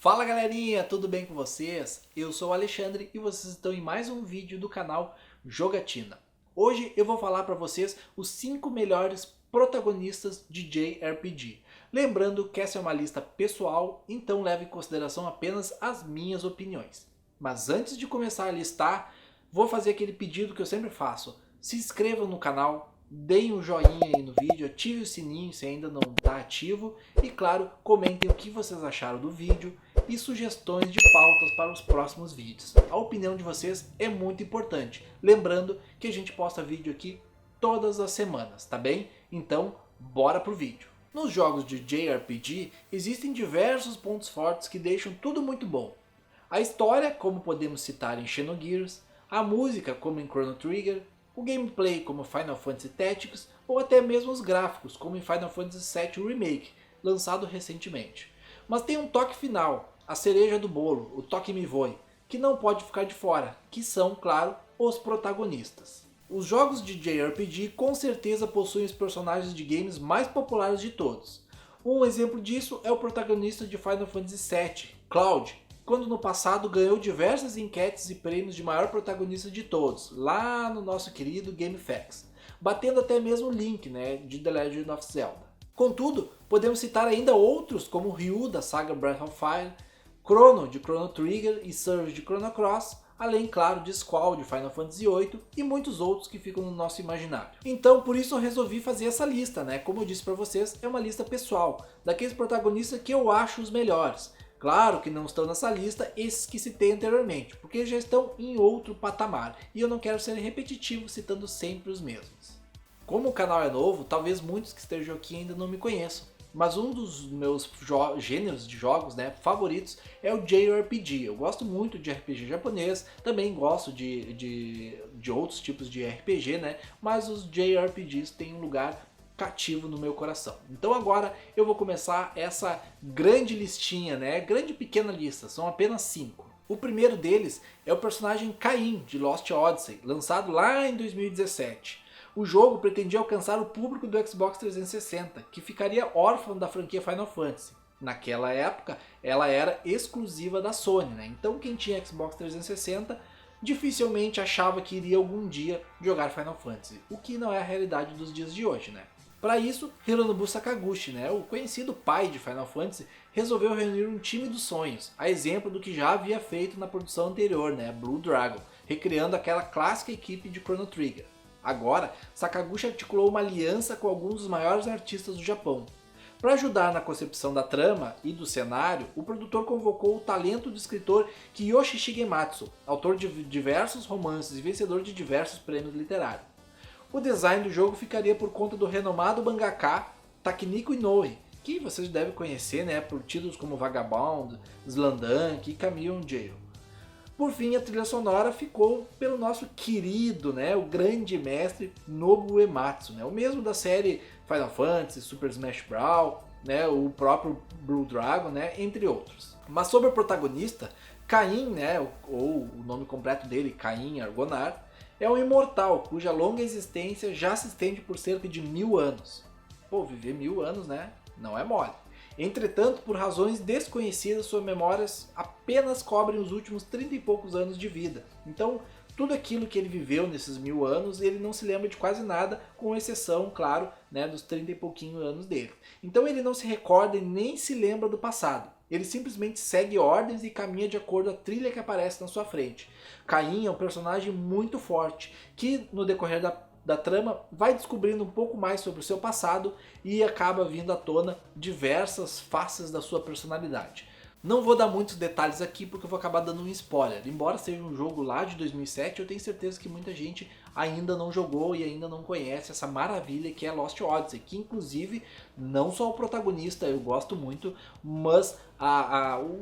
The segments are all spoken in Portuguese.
Fala galerinha, tudo bem com vocês? Eu sou o Alexandre e vocês estão em mais um vídeo do canal Jogatina. Hoje eu vou falar para vocês os 5 melhores protagonistas de JRPG. Lembrando que essa é uma lista pessoal, então leve em consideração apenas as minhas opiniões. Mas antes de começar a listar, vou fazer aquele pedido que eu sempre faço. Se inscrevam no canal, deem um joinha aí no vídeo, ative o sininho se ainda não está ativo e claro, comentem o que vocês acharam do vídeo e sugestões de pautas para os próximos vídeos. A opinião de vocês é muito importante. Lembrando que a gente posta vídeo aqui todas as semanas, tá bem? Então, bora pro vídeo. Nos jogos de JRPG, existem diversos pontos fortes que deixam tudo muito bom. A história, como podemos citar em Xenogears, a música, como em Chrono Trigger, o gameplay, como Final Fantasy Tactics, ou até mesmo os gráficos, como em Final Fantasy VII Remake, lançado recentemente. Mas tem um toque final, a cereja do bolo, o toque me voe, que não pode ficar de fora, que são, claro, os protagonistas. Os jogos de JRPG com certeza possuem os personagens de games mais populares de todos. Um exemplo disso é o protagonista de Final Fantasy VII, Cloud, quando no passado ganhou diversas enquetes e prêmios de maior protagonista de todos, lá no nosso querido GameFAQs, batendo até mesmo Link, de The Legend of Zelda. Contudo, podemos citar ainda outros como Ryu da saga Breath of Fire, Chrono de Chrono Trigger e Surge de Chrono Cross, além, claro, de Squall de Final Fantasy VIII e muitos outros que ficam no nosso imaginário. Então, por isso eu resolvi fazer essa lista, Como eu disse para vocês, é uma lista pessoal, daqueles protagonistas que eu acho os melhores. Claro que não estão nessa lista esses que citei anteriormente, porque já estão em outro patamar, e eu não quero ser repetitivo citando sempre os mesmos. Como o canal é novo, talvez muitos que estejam aqui ainda não me conheçam, mas um dos meus gêneros de jogos favoritos é o JRPG. Eu gosto muito de RPG japonês, também gosto de outros tipos de RPG, mas os JRPGs têm um lugar cativo no meu coração. Então agora eu vou começar essa grande listinha, grande pequena lista, são apenas 5. O primeiro deles é o personagem Caim de Lost Odyssey, lançado lá em 2017. O jogo pretendia alcançar o público do Xbox 360, que ficaria órfão da franquia Final Fantasy. Naquela época, ela era exclusiva da Sony, Então quem tinha Xbox 360 dificilmente achava que iria algum dia jogar Final Fantasy, o que não é a realidade dos dias de hoje, Para isso, Hironobu Sakaguchi, o conhecido pai de Final Fantasy, resolveu reunir um time dos sonhos, a exemplo do que já havia feito na produção anterior, Blue Dragon, recriando aquela clássica equipe de Chrono Trigger. Agora, Sakaguchi articulou uma aliança com alguns dos maiores artistas do Japão. Para ajudar na concepção da trama e do cenário, o produtor convocou o talento do escritor Kiyoshi Shigematsu, autor de diversos romances e vencedor de diversos prêmios literários. O design do jogo ficaria por conta do renomado mangaka Takeniko Inoue, que vocês devem conhecer por títulos como Vagabond, Slandunk e Camille on Jail. Por fim, a trilha sonora ficou pelo nosso querido, o grande mestre Nobuo Uematsu, o mesmo da série Final Fantasy, Super Smash Bros., o próprio Blue Dragon, entre outros. Mas sobre o protagonista, Caim, ou o nome completo dele, Caim Argonar, é um imortal cuja longa existência já se estende por cerca de 1000 anos. Pô, viver 1000 anos, não é mole. Entretanto, por razões desconhecidas, suas memórias apenas cobrem os últimos 30 e poucos anos de vida. Então, tudo aquilo que ele viveu nesses 1000 anos, ele não se lembra de quase nada, com exceção, claro, dos 30 e pouquinho anos dele. Então ele não se recorda e nem se lembra do passado. Ele simplesmente segue ordens e caminha de acordo com a trilha que aparece na sua frente. Caim é um personagem muito forte, que no decorrer da trama vai descobrindo um pouco mais sobre o seu passado e acaba vindo à tona diversas faces da sua personalidade. Não vou dar muitos detalhes aqui porque eu vou acabar dando um spoiler. Embora seja um jogo lá de 2007, eu tenho certeza que muita gente ainda não jogou e ainda não conhece essa maravilha que é Lost Odyssey, que inclusive não só o protagonista eu gosto muito, mas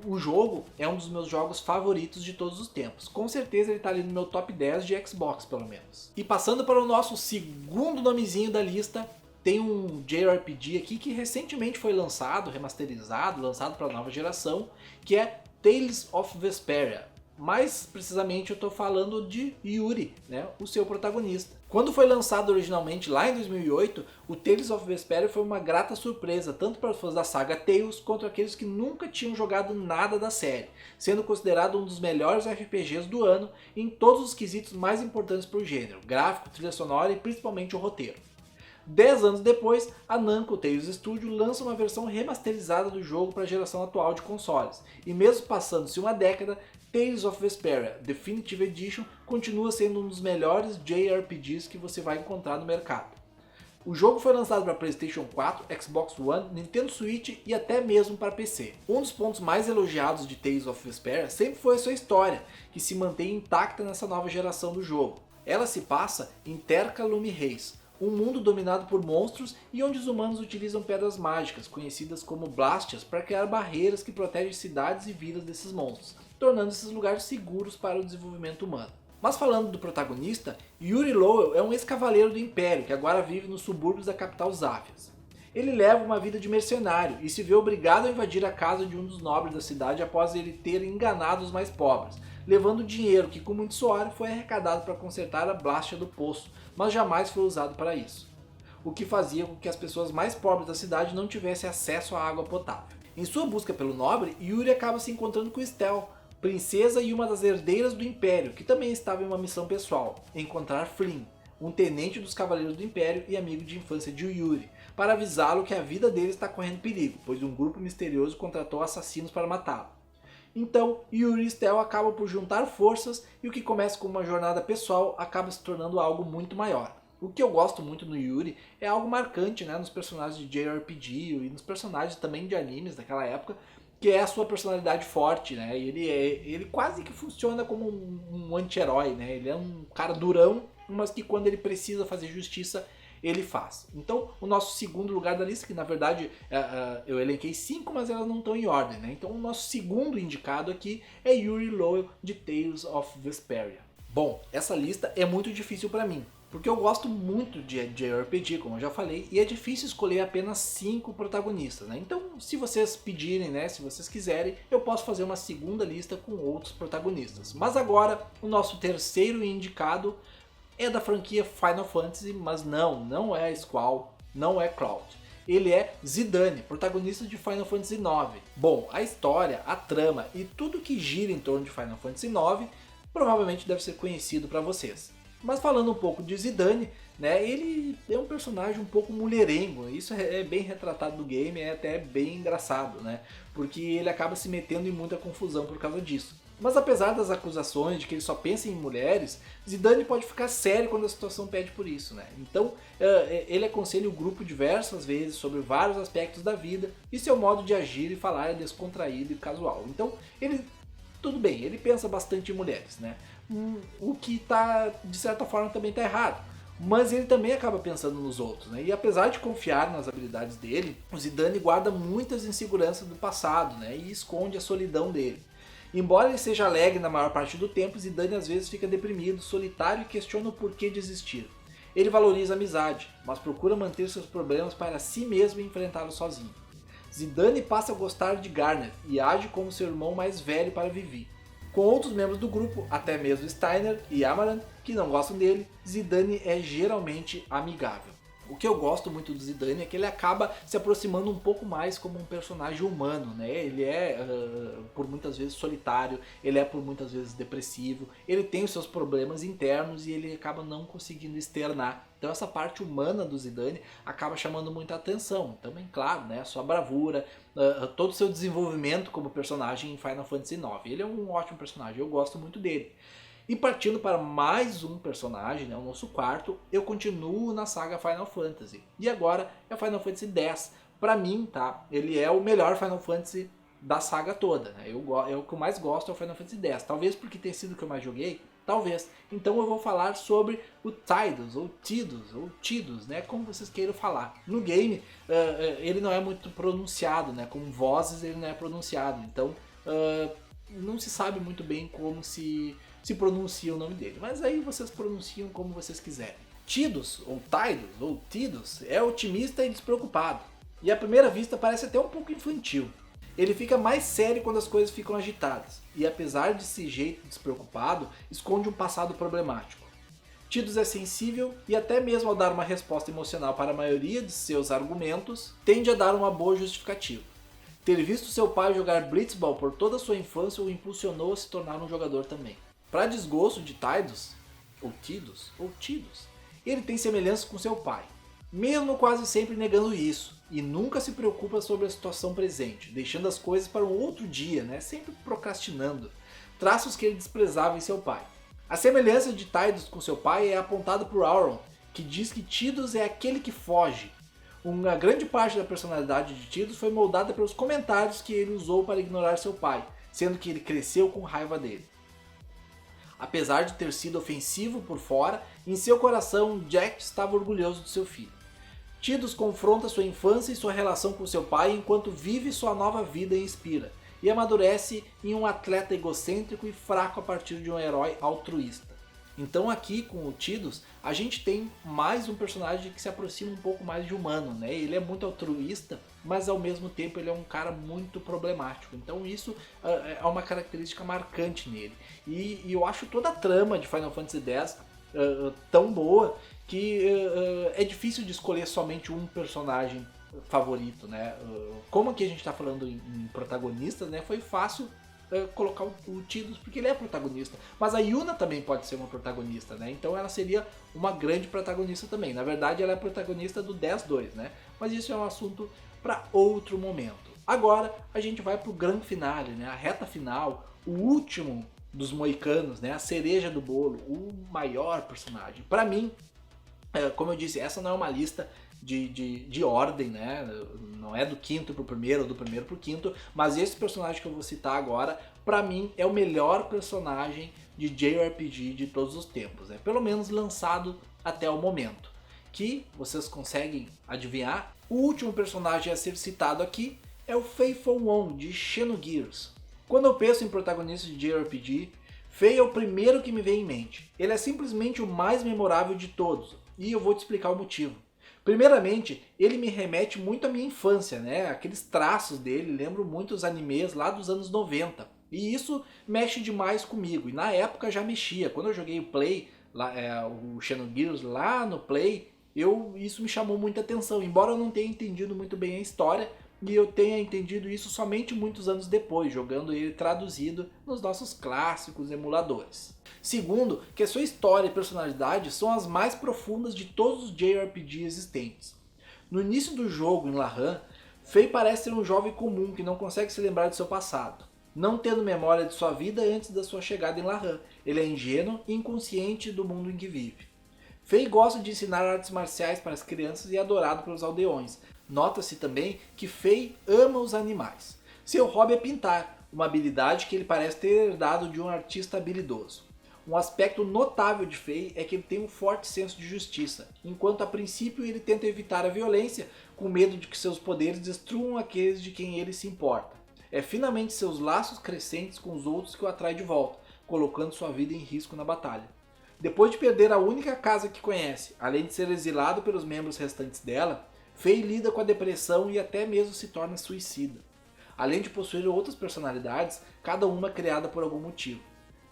o jogo é um dos meus jogos favoritos de todos os tempos. Com certeza ele está ali no meu top 10 de Xbox pelo menos. E passando para o nosso segundo nomezinho da lista, tem um JRPG aqui que recentemente foi lançado, remasterizado, lançado para a nova geração, que é Tales of Vesperia. Mais precisamente eu estou falando de Yuri, né, o seu protagonista. Quando foi lançado originalmente lá em 2008, o Tales of Vesperia foi uma grata surpresa, tanto para os fãs da saga Tales, quanto aqueles que nunca tinham jogado nada da série, sendo considerado um dos melhores RPGs do ano em todos os quesitos mais importantes para o gênero, gráfico, trilha sonora e principalmente o roteiro. 10 anos depois, a Namco Tales Studio lança uma versão remasterizada do jogo para a geração atual de consoles, e mesmo passando-se uma década, Tales of Vesperia Definitive Edition continua sendo um dos melhores JRPGs que você vai encontrar no mercado. O jogo foi lançado para PlayStation 4, Xbox One, Nintendo Switch e até mesmo para PC. Um dos pontos mais elogiados de Tales of Vesperia sempre foi a sua história, que se mantém intacta nessa nova geração do jogo. Ela se passa em Terca Lume Reis, um mundo dominado por monstros e onde os humanos utilizam pedras mágicas, conhecidas como Blastias, para criar barreiras que protegem cidades e vidas desses monstros, tornando esses lugares seguros para o desenvolvimento humano. Mas falando do protagonista, Yuri Lowell é um ex-cavaleiro do Império que agora vive nos subúrbios da capital Zafias. Ele leva uma vida de mercenário e se vê obrigado a invadir a casa de um dos nobres da cidade após ele ter enganado os mais pobres, levando dinheiro que com muito suor foi arrecadado para consertar a Blastia do poço, mas jamais foi usado para isso, o que fazia com que as pessoas mais pobres da cidade não tivessem acesso à água potável. Em sua busca pelo nobre, Yuri acaba se encontrando com Estel, princesa e uma das herdeiras do Império, que também estava em uma missão pessoal, encontrar Flynn, um tenente dos Cavaleiros do Império e amigo de infância de Yuri, para avisá-lo que a vida dele está correndo perigo, pois um grupo misterioso contratou assassinos para matá-lo. Então, Yuri e Estel acabam por juntar forças e o que começa com uma jornada pessoal acaba se tornando algo muito maior. O que eu gosto muito no Yuri é algo marcante, né, nos personagens de JRPG e nos personagens também de animes daquela época, que é a sua personalidade forte, né? Ele quase que funciona como um anti-herói, né? Ele é um cara durão, mas que quando ele precisa fazer justiça, ele faz. Então, o nosso segundo lugar da lista, que na verdade eu elenquei 5, mas elas não estão em ordem, né? Então, o nosso segundo indicado aqui é Yuri Lowell de Tales of Vesperia. Bom, essa lista é muito difícil para mim, porque eu gosto muito de JRPG, como eu já falei, e é difícil escolher apenas 5 protagonistas, né? Então, se vocês pedirem, né, se vocês quiserem, eu posso fazer uma segunda lista com outros protagonistas. Mas agora, o nosso terceiro indicado é da franquia Final Fantasy, mas não é Squall, não é Cloud. Ele é Zidane, protagonista de Final Fantasy IX. Bom, a história, a trama e tudo que gira em torno de Final Fantasy IX provavelmente deve ser conhecido para vocês. Mas falando um pouco de Zidane, né, ele é um personagem um pouco mulherengo, isso é bem retratado no game, é até bem engraçado, né, porque ele acaba se metendo em muita confusão por causa disso. Mas apesar das acusações de que ele só pensa em mulheres, Zidane pode ficar sério quando a situação pede por isso, né? Então ele aconselha o grupo diversas vezes sobre vários aspectos da vida e seu modo de agir e falar é descontraído e casual. Então tudo bem, ele pensa bastante em mulheres, né? O que tá, de certa forma também está errado. Mas ele também acaba pensando nos outros, né? E apesar de confiar nas habilidades dele, o Zidane guarda muitas inseguranças do passado, né? E esconde a solidão dele. Embora ele seja alegre na maior parte do tempo, Zidane às vezes fica deprimido, solitário e questiona o porquê de existir. Ele valoriza a amizade, mas procura manter seus problemas para si mesmo e enfrentá-los sozinho. Zidane passa a gostar de Garnet e age como seu irmão mais velho para Vivi. Com outros membros do grupo, até mesmo Steiner e Amaranth, que não gostam dele, Zidane é geralmente amigável. O que eu gosto muito do Zidane é que ele acaba se aproximando um pouco mais como um personagem humano, né? Ele é por muitas vezes solitário, ele é por muitas vezes depressivo, ele tem os seus problemas internos e ele acaba não conseguindo externar. Então essa parte humana do Zidane acaba chamando muita atenção. Também, claro, né? Sua bravura, todo o seu desenvolvimento como personagem em Final Fantasy IX. Ele é um ótimo personagem, eu gosto muito dele. E partindo para mais um personagem, né, o nosso quarto, eu continuo na saga Final Fantasy. E agora é Final Fantasy X. Para mim, tá? Ele é o melhor Final Fantasy da saga toda. Né? O que eu mais gosto é o Final Fantasy X. Talvez porque tenha sido o que eu mais joguei, talvez. Então eu vou falar sobre o Tidus, ou Tidus, né? Como vocês queiram falar. No game, ele não é muito pronunciado, né? Com vozes ele não é pronunciado. Então não se sabe muito bem como se pronuncia o nome dele, mas aí vocês pronunciam como vocês quiserem. Tidus, ou Tidus, é otimista e despreocupado, e à primeira vista parece até um pouco infantil. Ele fica mais sério quando as coisas ficam agitadas, e apesar desse jeito despreocupado, esconde um passado problemático. Tidus é sensível e até mesmo ao dar uma resposta emocional para a maioria de seus argumentos, tende a dar uma boa justificativa. Ter visto seu pai jogar blitzball por toda a sua infância o impulsionou a se tornar um jogador também. Para desgosto de Tidus, ele tem semelhanças com seu pai, mesmo quase sempre negando isso, e nunca se preocupa sobre a situação presente, deixando as coisas para um outro dia, sempre procrastinando, traços que ele desprezava em seu pai. A semelhança de Tidus com seu pai é apontada por Auron, que diz que Tidus é aquele que foge. Uma grande parte da personalidade de Tidus foi moldada pelos comentários que ele usou para ignorar seu pai, sendo que ele cresceu com raiva dele. Apesar de ter sido ofensivo por fora, em seu coração Jack estava orgulhoso de seu filho. Tidus confronta sua infância e sua relação com seu pai enquanto vive sua nova vida em Spira, e amadurece em um atleta egocêntrico e fraco a partir de um herói altruísta. Então aqui com o Tidus, a gente tem mais um personagem que se aproxima um pouco mais de humano, Ele é muito altruísta, mas ao mesmo tempo ele é um cara muito problemático. Então isso é uma característica marcante nele. E eu acho toda a trama de Final Fantasy X tão boa que é difícil de escolher somente um personagem favorito, Como aqui a gente está falando em protagonistas, foi fácil colocar o Tidus porque ele é protagonista, mas a Yuna também pode ser uma protagonista, então ela seria uma grande protagonista também. Na verdade ela é protagonista do 10-2, mas isso é um assunto para outro momento. Agora a gente vai para o grande finale, a reta final, o último dos moicanos, a cereja do bolo, o maior personagem. Para mim, como eu disse, essa não é uma lista de ordem, não é do quinto pro primeiro ou do primeiro pro quinto, mas esse personagem que eu vou citar agora, pra mim é o melhor personagem de JRPG de todos os tempos, pelo menos lançado até o momento. Que vocês conseguem adivinhar? O último personagem a ser citado aqui é o Faithful One de Xenogears. Quando eu penso em protagonista de JRPG, Fei é o primeiro que me vem em mente. Ele é simplesmente o mais memorável de todos, e eu vou te explicar o motivo. Primeiramente, ele me remete muito à minha infância, Aqueles traços dele lembram muito os animes lá dos anos 90. E isso mexe demais comigo. E na época já mexia. Quando eu joguei o Play, o Xenogears lá no Play, isso me chamou muita atenção. Embora eu não tenha entendido muito bem a história, e eu tenha entendido isso somente muitos anos depois, jogando ele traduzido nos nossos clássicos emuladores. Segundo, que a sua história e personalidade são as mais profundas de todos os JRPG existentes. No início do jogo, em Lahan, Fei parece ser um jovem comum que não consegue se lembrar de seu passado, não tendo memória de sua vida antes da sua chegada em Lahan. Ele é ingênuo e inconsciente do mundo em que vive. Fei gosta de ensinar artes marciais para as crianças e é adorado pelos aldeões. Nota-se também que Fei ama os animais. Seu hobby é pintar, uma habilidade que ele parece ter herdado de um artista habilidoso. Um aspecto notável de Fei é que ele tem um forte senso de justiça, enquanto a princípio ele tenta evitar a violência, com medo de que seus poderes destruam aqueles de quem ele se importa. É finalmente seus laços crescentes com os outros que o atrai de volta, colocando sua vida em risco na batalha. Depois de perder a única casa que conhece, além de ser exilado pelos membros restantes dela, Fei lida com a depressão e até mesmo se torna suicida. Além de possuir outras personalidades, cada uma criada por algum motivo.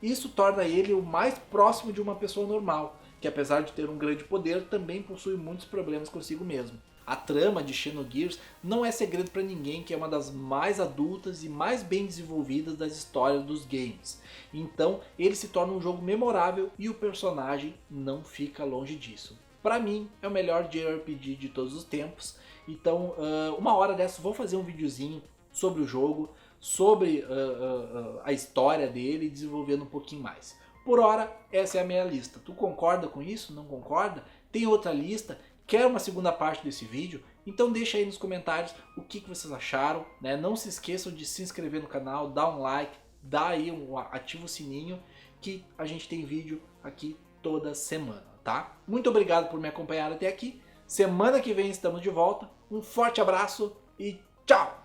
Isso torna ele o mais próximo de uma pessoa normal, que apesar de ter um grande poder, também possui muitos problemas consigo mesmo. A trama de Xenogears não é segredo para ninguém que é uma das mais adultas e mais bem desenvolvidas das histórias dos games. Então ele se torna um jogo memorável e o personagem não fica longe disso. Para mim é o melhor JRPG de todos os tempos. Então uma hora dessa vou fazer um videozinho sobre o jogo, sobre a história dele, desenvolvendo um pouquinho mais. Por hora, essa é a minha lista. Tu concorda com isso? Não concorda? Tem outra lista? Quer uma segunda parte desse vídeo? Então deixa aí nos comentários o que vocês acharam, Não se esqueçam de se inscrever no canal, dar um like, ativa o sininho, que a gente tem vídeo aqui toda semana, tá? Muito obrigado por me acompanhar até aqui. Semana que vem estamos de volta. Um forte abraço e tchau!